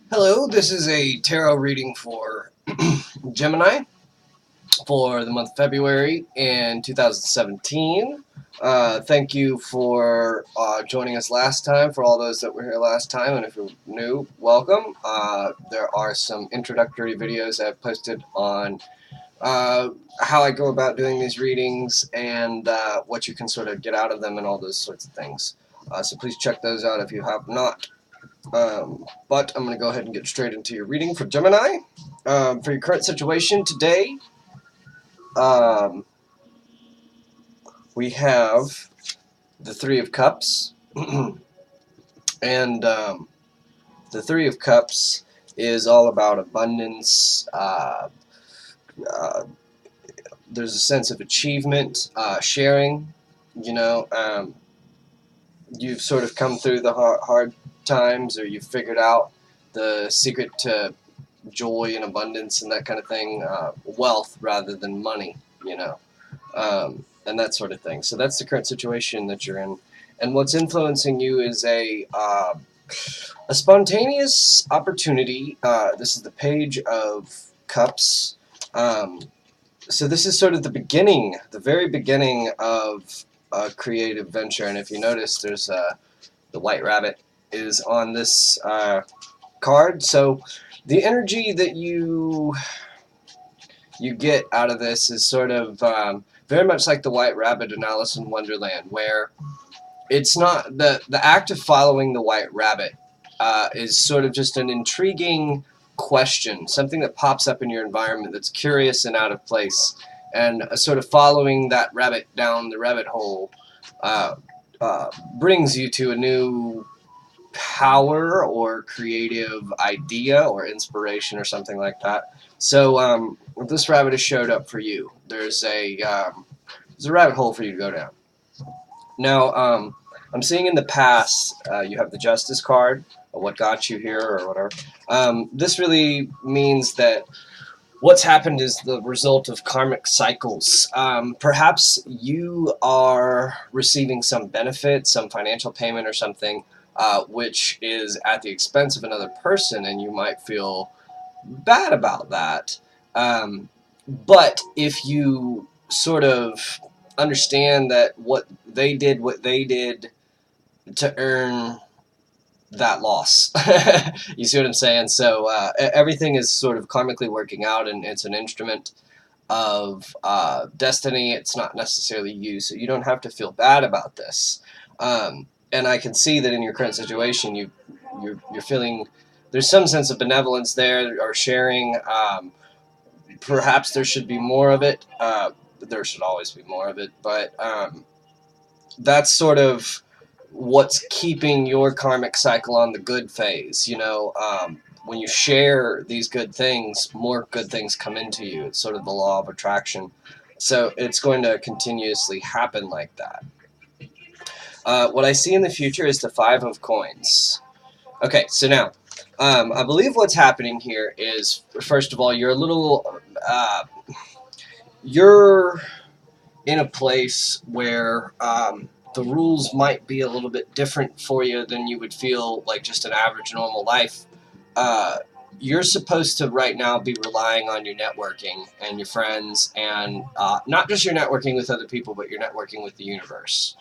Hello, this is a tarot reading for Gemini for the month of February in 2017. Thank you for joining us last time, for all those that were here last time, and if you're new, welcome. There are some introductory videos I've posted on how I go about doing these readings and what you can sort of get out of them and all those sorts of things. So please check those out if you have not. But I'm going to go ahead and get straight into your reading for Gemini. For your current situation today, um, we have the Three of Cups. And the Three of Cups is all about abundance. There's a sense of achievement, sharing. You know, you've sort of come through the hard times, or you've figured out the secret to joy and abundance and that kind of thing, wealth rather than money, and that sort of thing. So that's the current situation that you're in. And what's influencing you is a spontaneous opportunity. This is the Page of Cups. So this is sort of the very beginning of a creative venture. And if you notice, there's the white rabbit is on this card. So the energy that you get out of this is sort of very much like the White Rabbit in Alice in Wonderland, where it's not the act of following the White Rabbit is sort of just an intriguing question, something that pops up in your environment that's curious and out of place, and sort of following that rabbit down the rabbit hole brings you to a new power or creative idea or inspiration or something like that. So this rabbit has showed up for you. There's a rabbit hole for you to go down. Now, I'm seeing in the past you have the Justice card, or what got you here, or whatever. This really means that what's happened is the result of karmic cycles. Perhaps you are receiving some benefit, some financial payment or something, which is at the expense of another person, and you might feel bad about that. But if you sort of understand that what they did to earn that loss. You see what I'm saying? So everything is sort of karmically working out, and it's an instrument of destiny. It's not necessarily you, so you don't have to feel bad about this. And I can see that in your current situation, you're feeling there's some sense of benevolence there, or sharing. Perhaps there should be more of it. There should always be more of it, but that's sort of what's keeping your karmic cycle on the good phase. When you share these good things, more good things come into you. It's sort of the law of attraction. So it's going to continuously happen like that. What I see in the future is the Five of Coins. Okay, so now, I believe what's happening here is, first of all, you're in a place where the rules might be a little bit different for you than you would feel like just an average normal life. You're supposed to right now be relying on your networking and your friends, and not just your networking with other people, but your networking with the universe.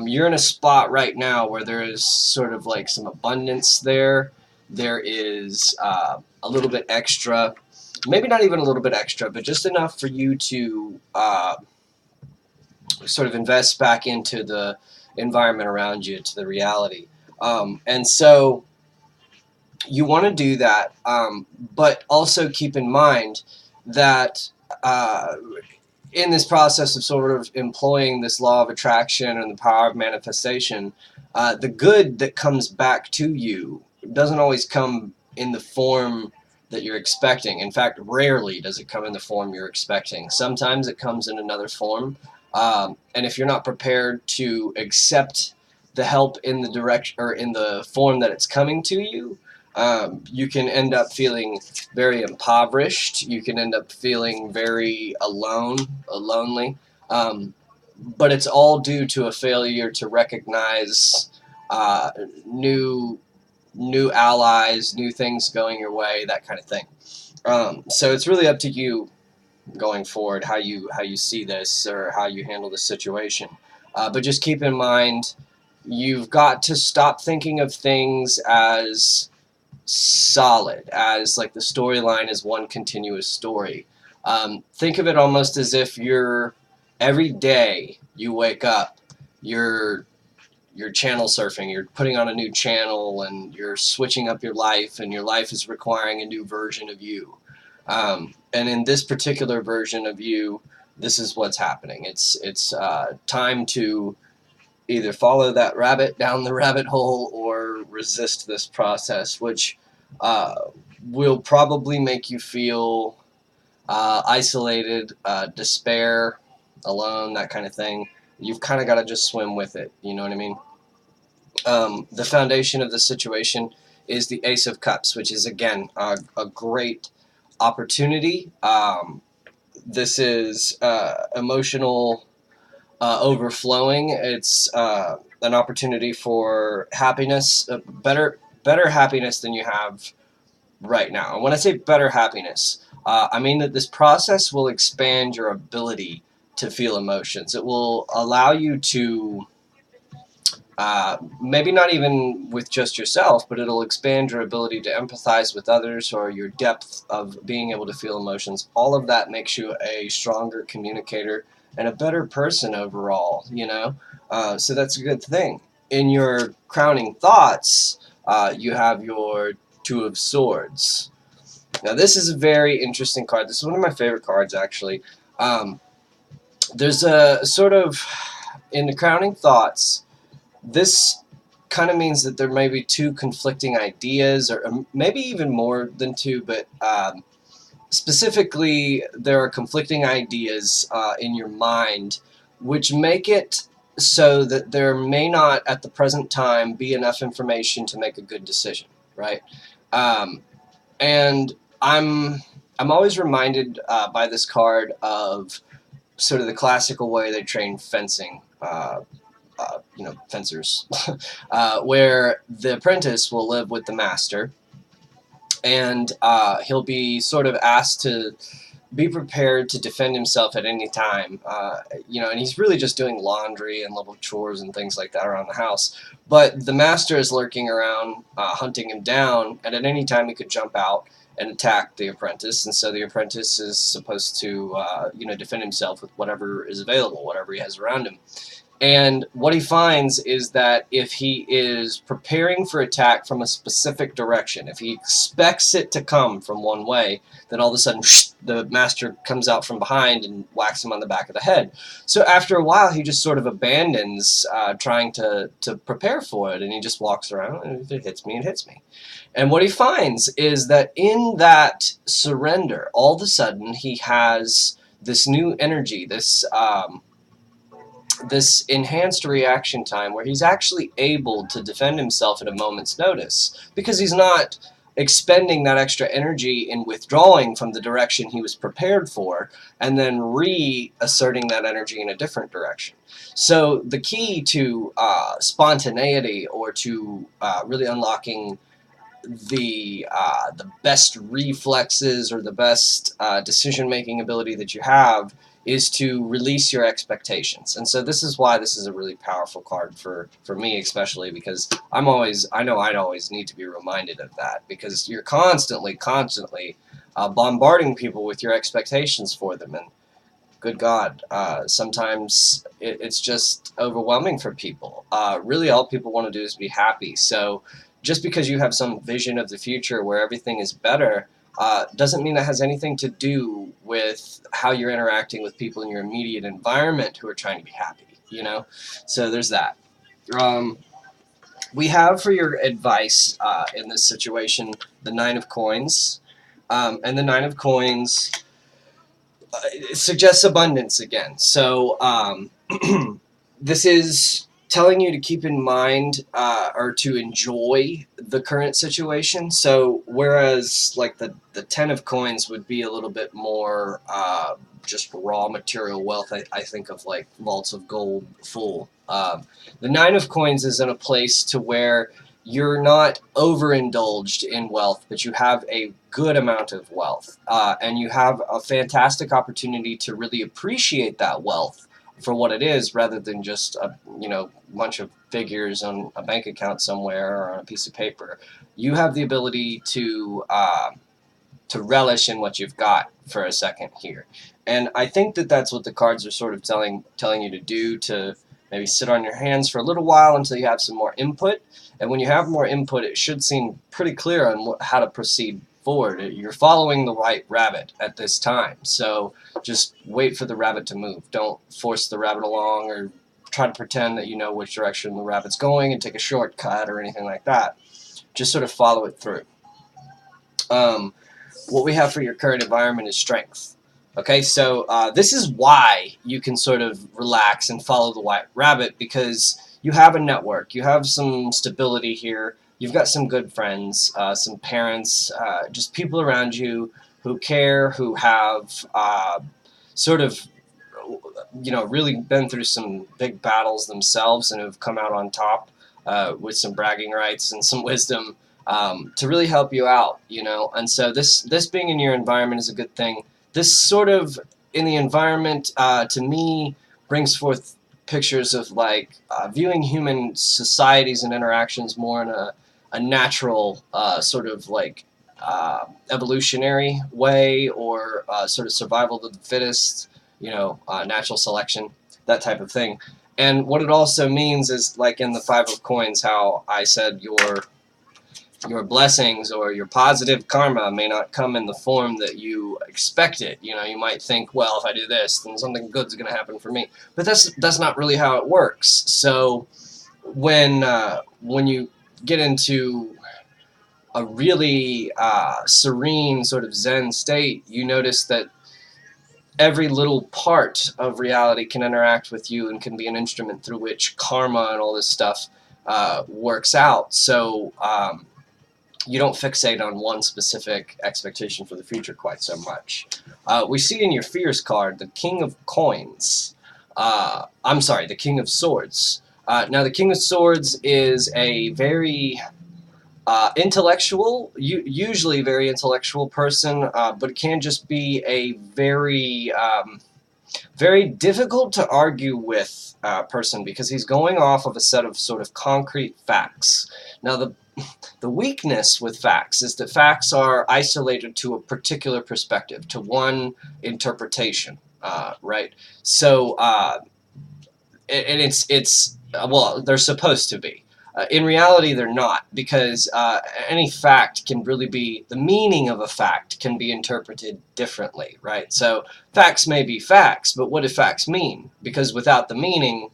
You're in a spot right now where there is sort of like some abundance there. There is a little bit extra, maybe not even a little bit extra, but just enough for you to sort of invest back into the environment around you, to the reality. And so you want to do that, but also keep in mind that in this process of sort of employing this law of attraction and the power of manifestation, the good that comes back to you doesn't always come in the form that you're expecting. In fact, rarely does it come in the form you're expecting. Sometimes it comes in another form, and if you're not prepared to accept the help in the direction or in the form that it's coming to you, you can end up feeling very impoverished. You can end up feeling very alone, lonely. But it's all due to a failure to recognize new new allies, new things going your way, that kind of thing. So it's really up to you going forward how you see this or how you handle the situation. But just keep in mind, you've got to stop thinking of things as solid, as like the storyline is one continuous story. Think of it almost as if you're every day you wake up, you're channel surfing, you're putting on a new channel, and you're switching up your life, and your life is requiring a new version of you. And in this particular version of you, this is what's happening. It's time to either follow that rabbit down the rabbit hole or resist this process, which uh, will probably make you feel isolated, despair, alone, that kind of thing. You've kind of got to just swim with it. You know what I mean? The foundation of the situation is the Ace of Cups, which is, again, a great opportunity. This is emotional overflowing. It's an opportunity for happiness, better happiness than you have right now. And when I say better happiness, I mean that this process will expand your ability to feel emotions. It will allow you to maybe not even with just yourself, but it'll expand your ability to empathize with others, or your depth of being able to feel emotions. All of that makes you a stronger communicator and a better person overall, you know? So that's a good thing. In your crowning thoughts, you have your Two of Swords. Now, this is a very interesting card. This is one of my favorite cards, actually. There's a sort of, in the crowning thoughts, this kind of means that there may be two conflicting ideas, or maybe even more than two, but specifically there are conflicting ideas in your mind, which make it so that there may not at the present time be enough information to make a good decision, right? And I'm always reminded by this card of sort of the classical way they train fencing. Fencers, where the apprentice will live with the master, and he'll be sort of asked to be prepared to defend himself at any time. And he's really just doing laundry and little chores and things like that around the house. But the master is lurking around, hunting him down, and at any time he could jump out and attack the apprentice. And so the apprentice is supposed to, defend himself with whatever is available, whatever he has around him. And what he finds is that if he is preparing for attack from a specific direction, if he expects it to come from one way, then all of a sudden the master comes out from behind and whacks him on the back of the head. So after a while, he just sort of abandons trying to prepare for it, and he just walks around, and if it hits me, it hits me. And what he finds is that in that surrender, all of a sudden he has this new energy, this enhanced reaction time where he's actually able to defend himself at a moment's notice, because he's not expending that extra energy in withdrawing from the direction he was prepared for and then reasserting that energy in a different direction. So the key to spontaneity, or to really unlocking the best reflexes or the best decision-making ability that you have, is to release your expectations. And so this is why this is a really powerful card for me, especially because I know I'd always need to be reminded of that, because you're constantly bombarding people with your expectations for them, and good God, sometimes it's just overwhelming for people. Really all people want to do is be happy. So just because you have some vision of the future where everything is better, doesn't mean that has anything to do with how you're interacting with people in your immediate environment who are trying to be happy, So there's that. We have for your advice in this situation the Nine of Coins. And the Nine of Coins suggests abundance again. So this is telling you to keep in mind or to enjoy the current situation. So whereas like the Ten of Coins would be a little bit more just raw material wealth, I think of like vaults of gold full. The Nine of Coins is in a place to where you're not overindulged in wealth, but you have a good amount of wealth, and you have a fantastic opportunity to really appreciate that wealth for what it is, rather than just a bunch of figures on a bank account somewhere or on a piece of paper. You have the ability to relish in what you've got for a second here. And I think that that's what the cards are sort of telling you to do, to maybe sit on your hands for a little while until you have some more input. And when you have more input, it should seem pretty clear on how to proceed forward. You're following the right rabbit at this time. So just wait for the rabbit to move. Don't force the rabbit along or try to pretend that you know which direction the rabbit's going and take a shortcut or anything like that. Just sort of follow it through. What we have for your current environment is strength. Okay, so this is why you can sort of relax and follow the white rabbit, because you have a network, you have some stability here, you've got some good friends, some parents, just people around you who care, who have sort of really been through some big battles themselves and have come out on top with some bragging rights and some wisdom. To really help you out, and so this being in your environment is a good thing. This sort of in the environment, to me, brings forth pictures of like viewing human societies and interactions more in a natural sort of like evolutionary way, or sort of survival of the fittest, natural selection, that type of thing. And what it also means is, like in the Five of Coins, how I said your blessings or your positive karma may not come in the form that you expected. You might think, well, if I do this, then something good's going to happen for me. But that's not really how it works. So when you get into a really serene sort of Zen state, you notice that every little part of reality can interact with you and can be an instrument through which karma and all this stuff works out. So you don't fixate on one specific expectation for the future quite so much. We see in your Fears card the King of Coins. I'm sorry, the King of Swords. Now, the King of Swords is a very intellectual, usually very intellectual person, but it can just be a very, very difficult to argue with person, because he's going off of a set of sort of concrete facts. Now, the weakness with facts is that facts are isolated to a particular perspective, to one interpretation, right? So, and it's well, they're supposed to be. In reality, they're not, because any fact can really be, the meaning of a fact can be interpreted differently, right? So facts may be facts, but what do facts mean? Because without the meaning,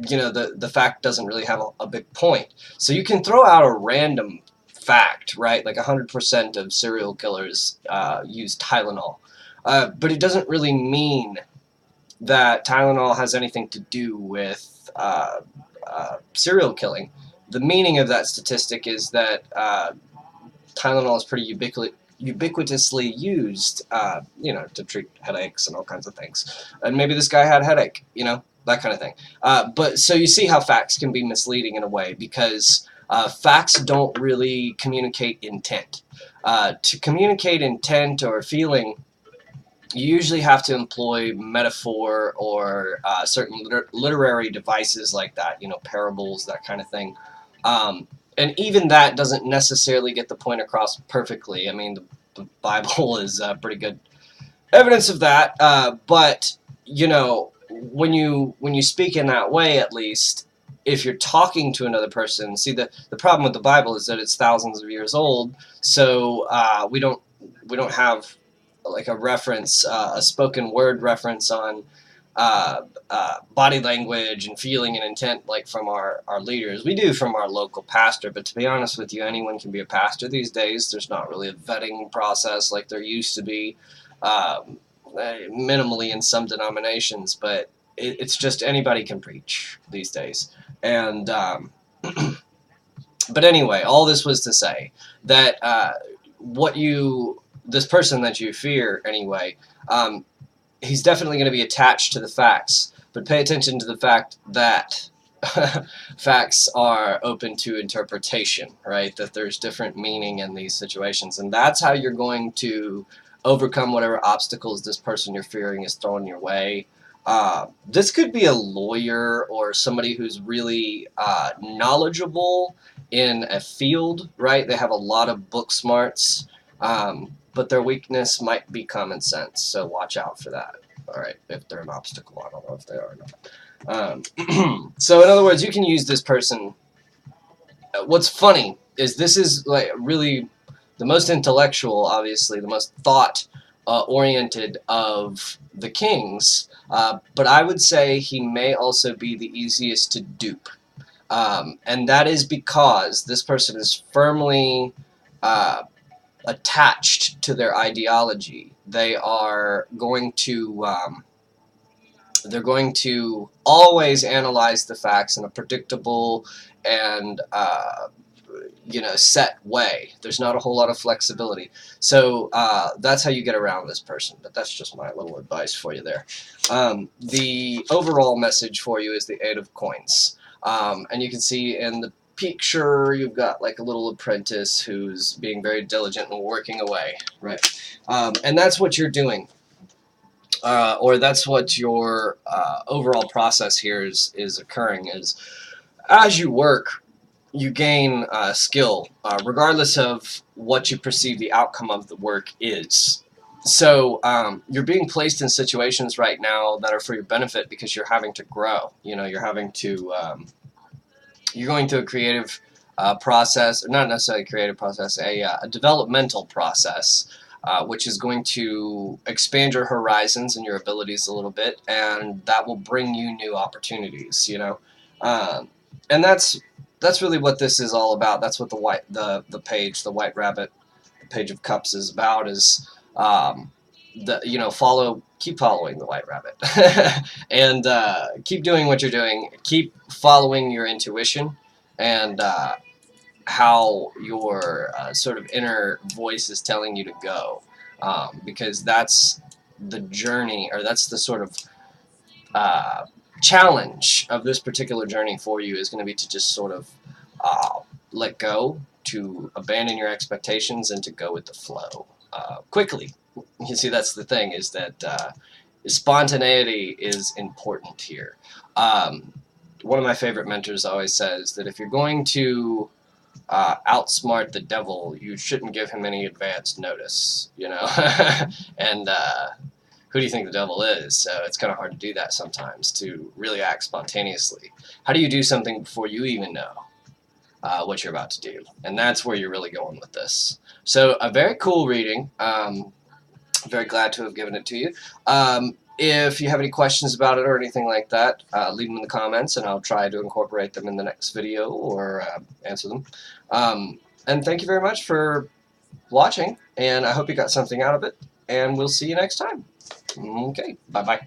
the fact doesn't really have a big point. So you can throw out a random fact, right? Like 100% of serial killers use Tylenol. But it doesn't really mean that Tylenol has anything to do with serial killing. The meaning of that statistic is that Tylenol is pretty ubiquitously used, to treat headaches and all kinds of things. And maybe this guy had a headache, that kind of thing. But so you see how facts can be misleading in a way, because facts don't really communicate intent. To communicate intent or feeling, you usually have to employ metaphor or certain literary devices like that, parables, that kind of thing. And even that doesn't necessarily get the point across perfectly. I mean, the Bible is pretty good evidence of that. But when you speak in that way, at least, if you're talking to another person, see, the problem with the Bible is that it's thousands of years old, so we don't have like a reference, a spoken word reference on body language and feeling and intent, like from our leaders. We do from our local pastor, but to be honest with you, anyone can be a pastor these days. There's not really a vetting process like there used to be, minimally in some denominations, but it's just anybody can preach these days. And but anyway, all this was to say that this person that you fear anyway, he's definitely going to be attached to the facts, but pay attention to the fact that facts are open to interpretation, right? That there's different meaning in these situations, and that's how you're going to overcome whatever obstacles this person you're fearing is throwing your way. This could be a lawyer or somebody who's really knowledgeable in a field, right? They have a lot of book smarts, but their weakness might be common sense, so watch out for that. All right, if they're an obstacle, I don't know if they are or not. So in other words, you can use this person. What's funny is this is like really the most intellectual, obviously, the most thought oriented of the kings, but I would say he may also be the easiest to dupe. And that is because this person is firmly uh, attached to their ideology. They are going to they're going to always analyze the facts in a predictable and set way. There's not a whole lot of flexibility. So that's how you get around this person. But that's just my little advice for you there. The overall message for you is the Eight of Coins. And you can see in the picture you've got like a little apprentice who's being very diligent and working away, right? And that's what you're doing. Or that's what your overall process here is occurring, is as you work, you gain skill, regardless of what you perceive the outcome of the work is. So you're being placed in situations right now that are for your benefit because you're having to grow. You're having to you're going through a creative process, or not necessarily a creative process, a developmental process, which is going to expand your horizons and your abilities a little bit, and that will bring you new opportunities. And that's really what this is all about. That's what the page, the White Rabbit, the Page of Cups is about. Is keep following the White Rabbit, and keep doing what you're doing. Keep following your intuition and how your sort of inner voice is telling you to go, because that's the journey, or that's the sort of uh, challenge of this particular journey for you, is going to be to just sort of let go, to abandon your expectations, and to go with the flow quickly. You see, that's the thing, is that spontaneity is important here. One of my favorite mentors always says that if you're going to outsmart the devil, you shouldn't give him any advance notice, and who do you think the devil is? So it's kind of hard to do that sometimes, to really act spontaneously. How do you do something before you even know what you're about to do? And that's where you're really going with this. So a very cool reading. Very glad to have given it to you. If you have any questions about it or anything like that, leave them in the comments, and I'll try to incorporate them in the next video, or answer them. And thank you very much for watching, and I hope you got something out of it, and we'll see you next time. Okay, bye-bye.